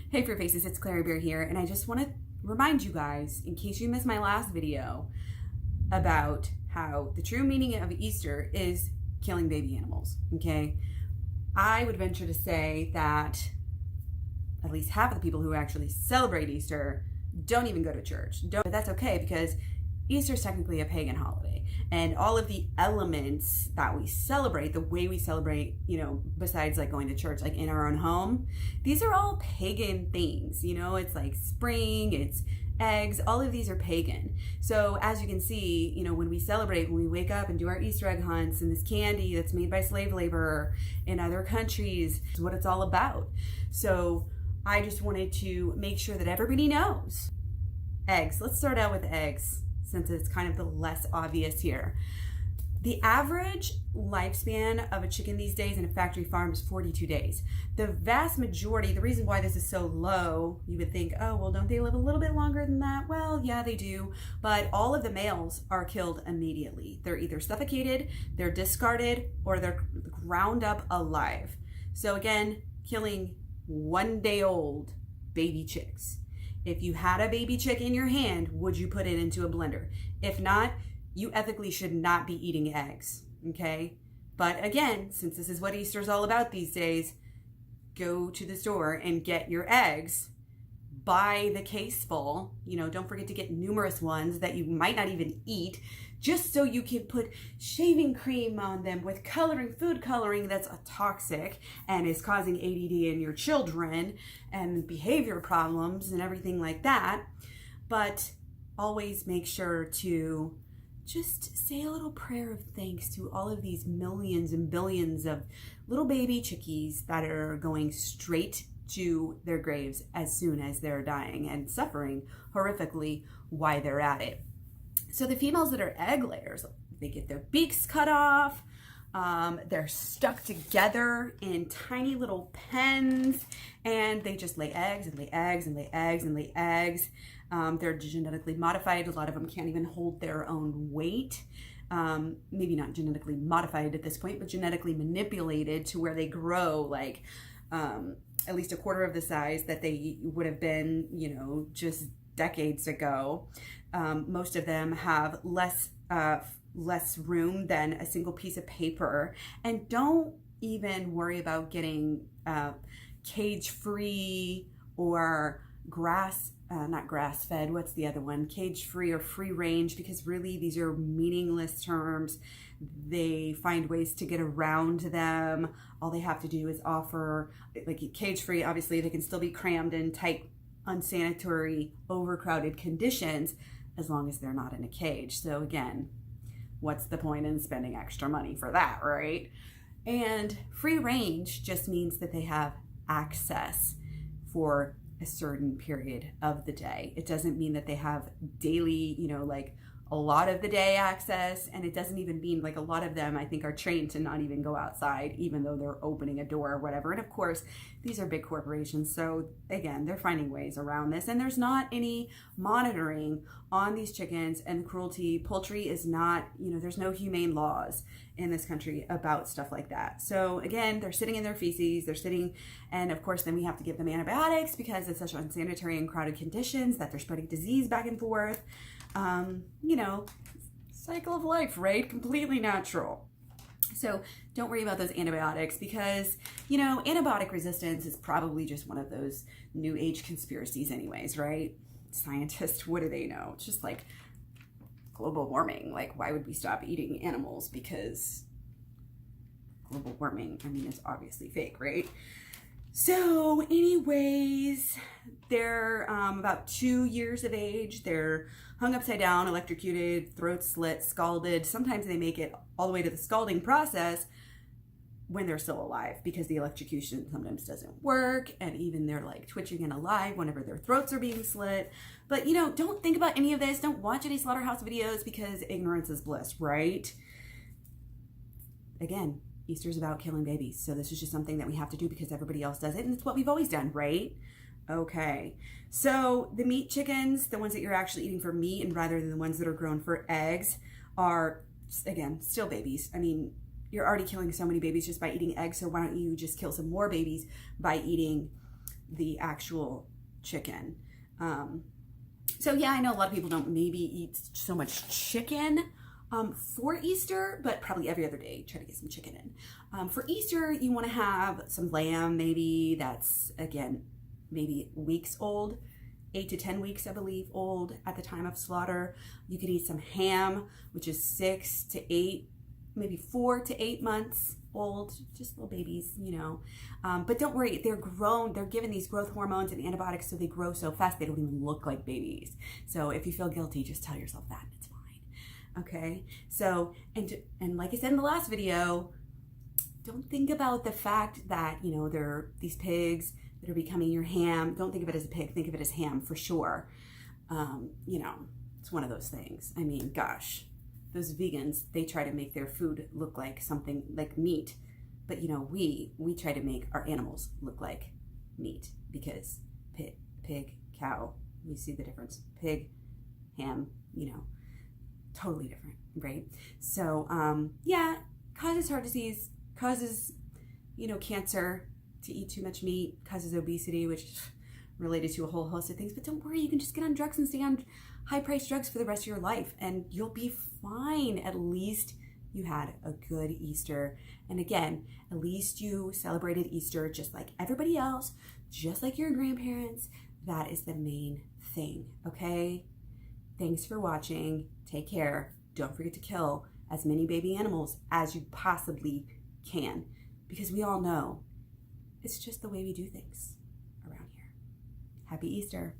Hey Fruit Faces, it's KlaireeBerry here, and I just want to remind you guys, in case you missed my last video, about how the true meaning of Easter is killing baby animals, okay? I would venture to say that at least half of the people who actually celebrate Easter don't even go to church. But that's okay, because Easter is technically a pagan holiday, and all of the elements that we celebrate, the way we celebrate, besides like going to church, like in our own home, these are all pagan things. It's like spring, it's eggs, all of these are pagan. So as you can see, when we celebrate, when we wake up and do our Easter egg hunts and this candy that's made by slave labor in other countries, is what it's all about. So I just wanted to make sure that everybody knows. Eggs. Let's start out with eggs, since it's kind of the less obvious here. The average lifespan of a chicken these days in a factory farm is 42 days. The vast majority, the reason why this is so low, you would think, oh, well, don't they live a little bit longer than that? Well, yeah, they do. But all of the males are killed immediately. They're either suffocated, they're discarded, or they're ground up alive. So again, killing 1 day old baby chicks. If you had a baby chick in your hand, would you put it into a blender? If not, you ethically should not be eating eggs, okay? But again, since this is what Easter's all about these days, go to the store and get your eggs. Buy the case full. Don't forget to get numerous ones that you might not even eat, just so you can put shaving cream on them with coloring, food coloring that's toxic and is causing ADD in your children and behavior problems and everything like that. But always make sure to just say a little prayer of thanks to all of these millions and billions of little baby chickies that are going straight to their graves as soon as they're dying and suffering horrifically while they're at it. So the females that are egg layers, they get their beaks cut off. They're stuck together in tiny little pens, and they just lay eggs and lay eggs and lay eggs and lay eggs. They're genetically modified. A lot of them can't even hold their own weight. Maybe not genetically modified at this point, but genetically manipulated to where they grow like at least a quarter of the size that they would have been, just decades ago. Most of them have less room than a single piece of paper, and don't even worry about getting cage-free or not grass-fed, what's the other one? Cage-free or free-range, because really these are meaningless terms. They find ways to get around them. All they have to do is offer, like cage-free, obviously they can still be crammed in tight, unsanitary, overcrowded conditions as long as they're not in a cage. So again, what's the point in spending extra money for that, right? And free range just means that they have access for a certain period of the day. It doesn't mean that they have daily, like a lot of the day access, and it doesn't even mean, like, a lot of them I think are trained to not even go outside even though they're opening a door or whatever. And of course these are big corporations, so again, they're finding ways around this, and there's not any monitoring on these chickens. And cruelty, poultry is not, there's no humane laws in this country about stuff like that. So again, they're sitting in their feces, and of course then we have to give them antibiotics because it's such unsanitary and crowded conditions that they're spreading disease back and forth. Cycle of life, right? Completely natural. So don't worry about those antibiotics, because, antibiotic resistance is probably just one of those new age conspiracies anyways, right? Scientists, what do they know? It's just like global warming. Like, why would we stop eating animals? Because global warming, it's obviously fake, right? So anyways, they're about 2 years of age. They're hung upside down, electrocuted, throat slit, scalded. Sometimes they make it all the way to the scalding process when they're still alive, because the electrocution sometimes doesn't work, and even they're like twitching and alive whenever their throats are being slit. But don't think about any of this. Don't watch any slaughterhouse videos, because ignorance is bliss, right? Again, Easter's about killing babies, so this is just something that we have to do because everybody else does it, and it's what we've always done, right? Okay, so the meat chickens, the ones that you're actually eating for meat and rather than the ones that are grown for eggs, are, again, still babies. You're already killing so many babies just by eating eggs, so why don't you just kill some more babies by eating the actual chicken. So yeah, I know a lot of people don't maybe eat so much chicken for Easter, but probably every other day try to get some chicken in. For Easter, you want to have some lamb, maybe that's, again, maybe weeks old, 8 to 10 weeks, I believe, old at the time of slaughter. You could eat some ham, which is 6 to 8, maybe 4 to 8 months old, just little babies, you know. But don't worry, they're grown, they're given these growth hormones and antibiotics, so they grow so fast they don't even look like babies. So if you feel guilty, just tell yourself that, it's fine. Okay, so, and like I said in the last video, don't think about the fact that, you know, there are these pigs that are becoming your ham. Don't think of it as a pig, think of it as ham for sure. You know, it's one of those things. I mean, gosh, those vegans, they try to make their food look like something like meat. But, you know, we try to make our animals look like meat, because pig, cow, you see the difference. Pig, ham, you know, totally different, right? So, yeah, causes heart disease, causes, you know, cancer to eat too much meat, causes obesity, which is related to a whole host of things. But don't worry, you can just get on drugs and stay on high-priced drugs for the rest of your life, and you'll be fine. At least you had a good Easter. And again, at least you celebrated Easter just like everybody else, just like your grandparents. That is the main thing, okay? Thanks for watching. Take care. Don't forget to kill as many baby animals as you possibly can, because we all know it's just the way we do things around here. Happy Easter.